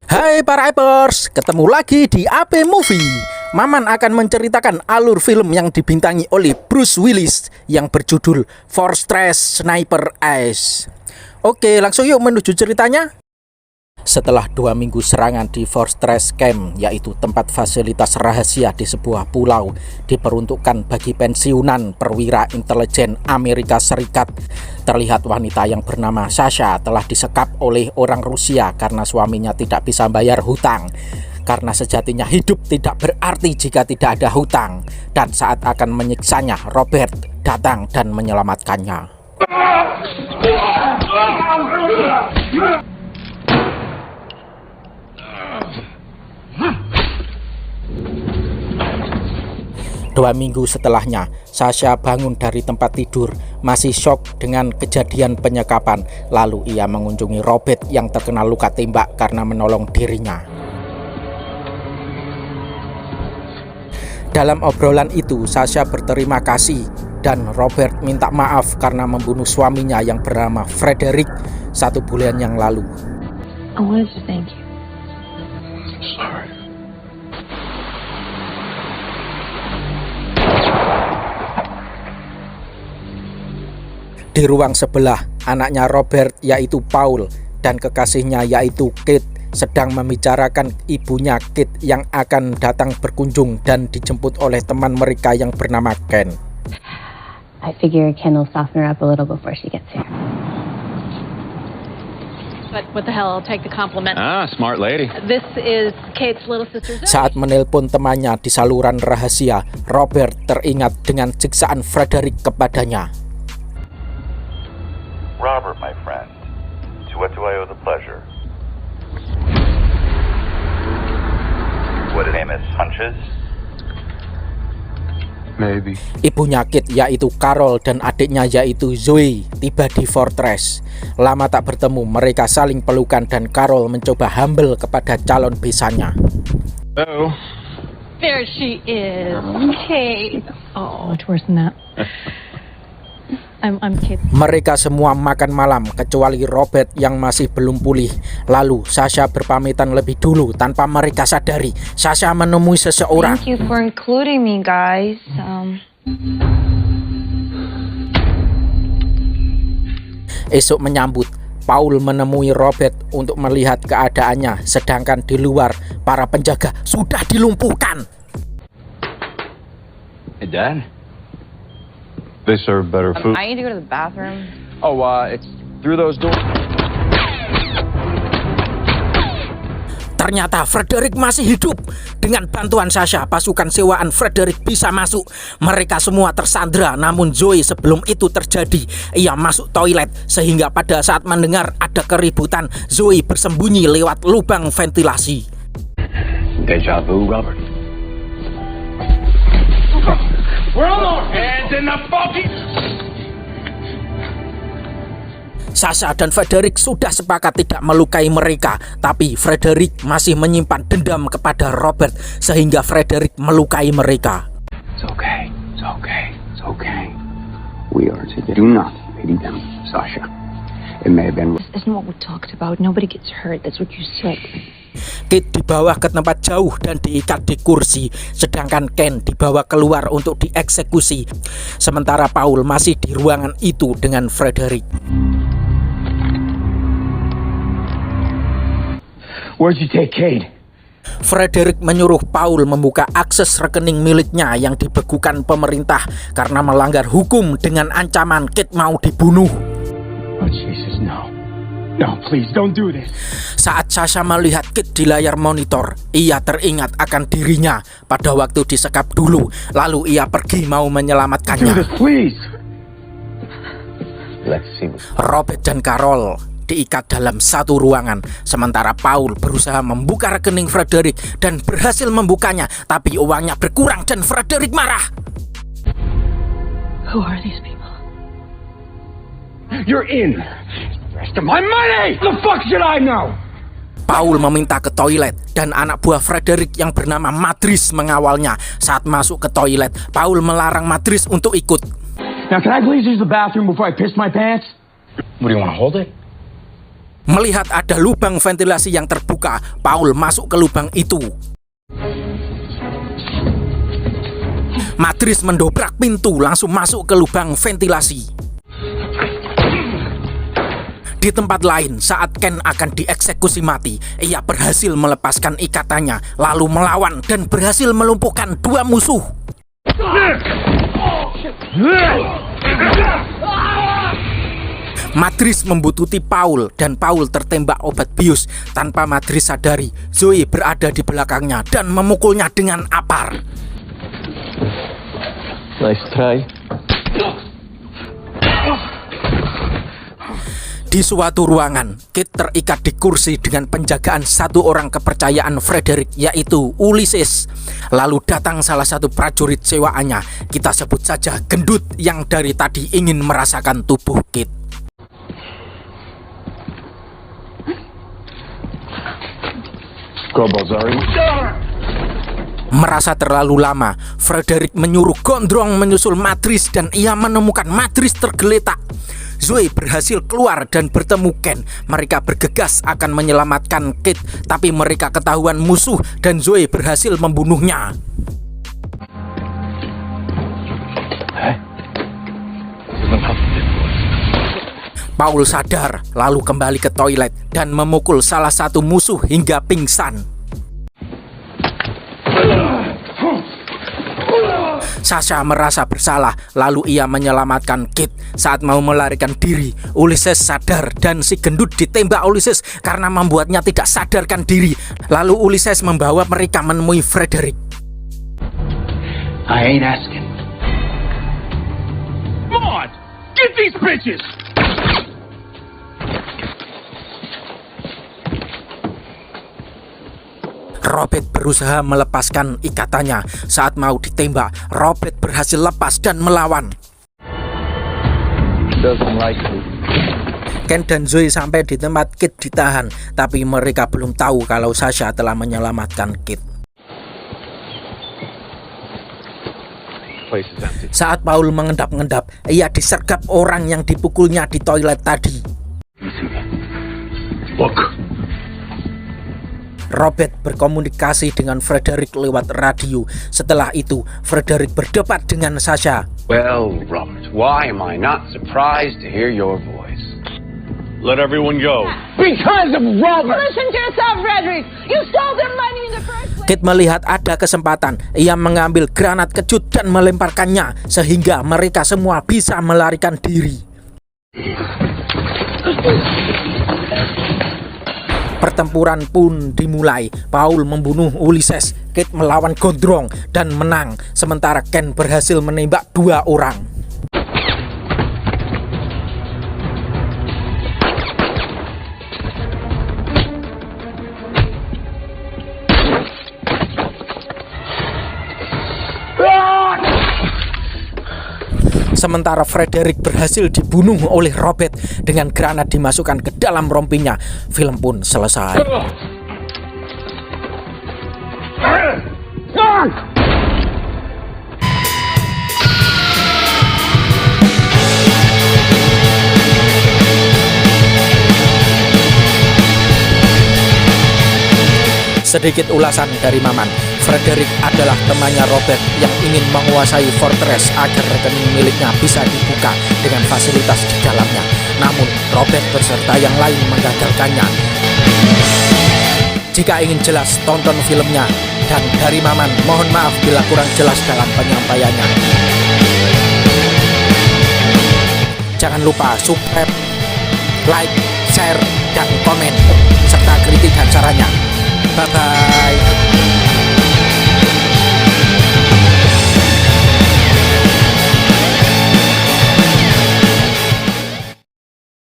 Hai para Epers, ketemu lagi di AP Movie. Maman akan menceritakan alur film yang dibintangi oleh Bruce Willis yang berjudul Fortress Sniper Ace. Oke, langsung yuk menuju ceritanya. Setelah 2 minggu serangan di Fortress Camp, yaitu tempat fasilitas rahasia di sebuah pulau diperuntukkan bagi pensiunan perwira intelijen Amerika Serikat, terlihat wanita yang bernama Sasha telah disekap oleh orang Rusia karena suaminya tidak bisa bayar hutang. Karena sejatinya hidup tidak berarti jika tidak ada hutang. Dan saat akan menyiksanya, Robert datang dan menyelamatkannya. Dua minggu setelahnya, Sasha bangun dari tempat tidur, masih syok dengan kejadian penyekapan. Lalu ia mengunjungi Robert yang terkena luka tembak karena menolong dirinya. Dalam obrolan itu, Sasha berterima kasih dan Robert minta maaf karena membunuh suaminya yang bernama Frederick 1 bulan yang lalu. I wanted to thank you. Sorry. Di ruang sebelah, anaknya Robert yaitu Paul dan kekasihnya yaitu Kate sedang membicarakan ibunya Kate yang akan datang berkunjung dan dijemput oleh teman mereka yang bernama Ken. I figure Ken will soften her up a little before she gets here. But what the hell, I'll take the compliment. Smart lady. This is Kate's little sister Zoe. Saat menelpon temannya di saluran rahasia, Robert teringat dengan siksaan Frederick kepadanya. Robert, my friend, to what do I owe the pleasure? What his name is, Hunches? Maybe. Ibunya Kate yaitu Carol dan adiknya yaitu Zoe tiba di Fortress. Lama tak bertemu, mereka saling pelukan dan Carol mencoba humble kepada calon besannya. Oh. There she is. Kate. Oh, much worse than that. I'm Kate. Mereka semua makan malam kecuali Robert yang masih belum pulih. Lalu Sasha berpamitan lebih dulu tanpa mereka sadari. Sasha menemui seseorang. Thank you for including me, guys. Esok menyambut, Paul menemui Robert untuk melihat keadaannya, sedangkan di luar para penjaga sudah dilumpuhkan. Hey, Dad. They serve better food. I need to go to the bathroom. Oh, it's through those doors. Ternyata Frederick masih hidup. Dengan bantuan Sasha, pasukan sewaan Frederick bisa masuk. Mereka semua tersandra, namun Zoe sebelum itu terjadi. Ia masuk toilet, sehingga pada saat mendengar ada keributan, Zoe bersembunyi lewat lubang ventilasi. Deja vu, Robert. We're all hands in the fucking... Sasha dan Frederick sudah sepakat tidak melukai mereka, tapi Frederick masih menyimpan dendam kepada Robert sehingga Frederick melukai mereka. It's okay. It's okay. It's okay. We are together. Do not pity them, Sasha. It may have been... This isn't what we talked about. Nobody gets hurt. That's what you said. Kate dibawa ke tempat jauh dan diikat di kursi, sedangkan Ken dibawa keluar untuk dieksekusi. Sementara Paul masih di ruangan itu dengan Frederick. Where'd you take Cade? Frederick menyuruh Paul membuka akses rekening miliknya yang dibekukan pemerintah karena melanggar hukum dengan ancaman Kate mau dibunuh. Oh, Jesus, no. No, please, don't do this. Saat Sasha melihat Kate di layar monitor, ia teringat akan dirinya pada waktu disekap dulu. Lalu ia pergi mau Do menyelamatkannya. this, please. Let's see. Robert dan Carol diikat dalam satu ruangan, sementara Paul berusaha membuka rekening Frederick dan berhasil membukanya, tapi uangnya berkurang dan Frederick marah. Who are these people? You're in. Rest of my money! The fuck should I know? Paul meminta ke toilet dan anak buah Frederick yang bernama Madris mengawalnya. Saat masuk ke toilet, Paul melarang Madris untuk ikut. Now, can I please use the bathroom before I piss my pants? What do you want to hold it? Melihat ada lubang ventilasi yang terbuka, Paul masuk ke lubang itu. Madris mendobrak pintu langsung masuk ke lubang ventilasi. Di tempat lain, saat Ken akan dieksekusi mati, ia berhasil melepaskan ikatannya, lalu melawan dan berhasil melumpuhkan 2 musuh. Madris membututi Paul dan Paul tertembak obat bius. Tanpa Madris sadari, Zoe berada di belakangnya dan memukulnya dengan apar. Nice try. Di suatu ruangan, Kit terikat di kursi dengan penjagaan 1 orang kepercayaan Frederick, yaitu Ulysses. Lalu datang salah satu prajurit sewaannya, kita sebut saja gendut, yang dari tadi ingin merasakan tubuh Kit. Merasa terlalu lama, Frederick menyuruh Gondrong menyusul Madris dan ia menemukan Madris tergeletak. Zoe berhasil keluar dan bertemu Ken. Mereka bergegas akan menyelamatkan Kit, tapi mereka ketahuan musuh dan Zoe berhasil membunuhnya. Paul sadar, lalu kembali ke toilet dan memukul salah satu musuh hingga pingsan. Sasha merasa bersalah, lalu ia menyelamatkan Kit. Saat mau melarikan diri, Ulysses sadar dan si gendut ditembak Ulysses karena membuatnya tidak sadarkan diri. Lalu Ulysses membawa mereka menemui Frederick. I ain't asking. Come on! Get these bitches! Robert berusaha melepaskan ikatannya. Saat mau ditembak, Robert berhasil lepas dan melawan. Doesn't like me. Ken dan Zoe sampai di tempat Kit ditahan, tapi mereka belum tahu kalau Sasha telah menyelamatkan Kit. Place is empty. Saat Paul mengendap-endap, ia disergap orang yang dipukulnya di toilet tadi. Look. Robert berkomunikasi dengan Frederick lewat radio. Setelah itu, Frederick berdebat dengan Sasha. Well, Robert, why am I not surprised to hear your voice? Let everyone go. Because of Robert! Listen to yourself, Frederick. You stole their money in the first place. Kit melihat ada kesempatan. Ia mengambil granat kecut dan melemparkannya, sehingga mereka semua bisa melarikan diri. Pertempuran pun dimulai. Paul membunuh Ulysses, Kit melawan Gondrong dan menang, sementara Ken berhasil menembak 2 orang. Sementara Frederick berhasil dibunuh oleh Robert dengan granat dimasukkan ke dalam rompinya. Film pun selesai. Sedikit ulasan dari Maman. Frederick adalah temannya Robert yang ingin menguasai fortress agar rekening miliknya bisa dibuka dengan fasilitas di dalamnya. Namun, Robert beserta yang lain menggagalkannya. Jika ingin jelas, tonton filmnya. Dan dari Maman, mohon maaf bila kurang jelas dalam penyampaiannya. Jangan lupa subscribe, like, share, dan komen, serta kritik dan sarannya. Bye-bye.